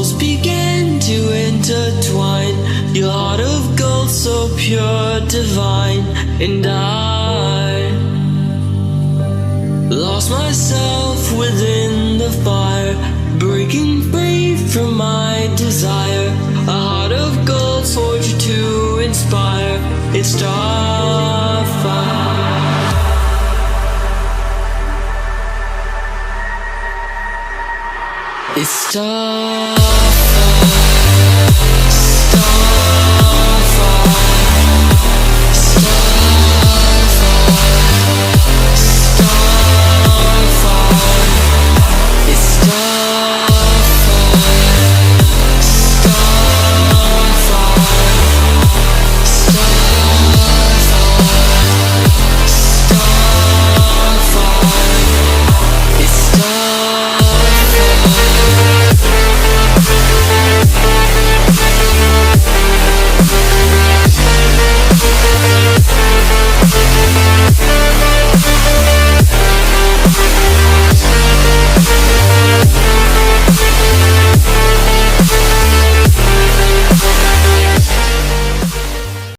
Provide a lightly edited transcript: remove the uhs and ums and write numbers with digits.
souls began to intertwine. Your heart of gold, so pure, divine. And I lost myself within the fire, breaking free from my desire. A heart of gold, forged to inspire. It's starfire. It's starfire.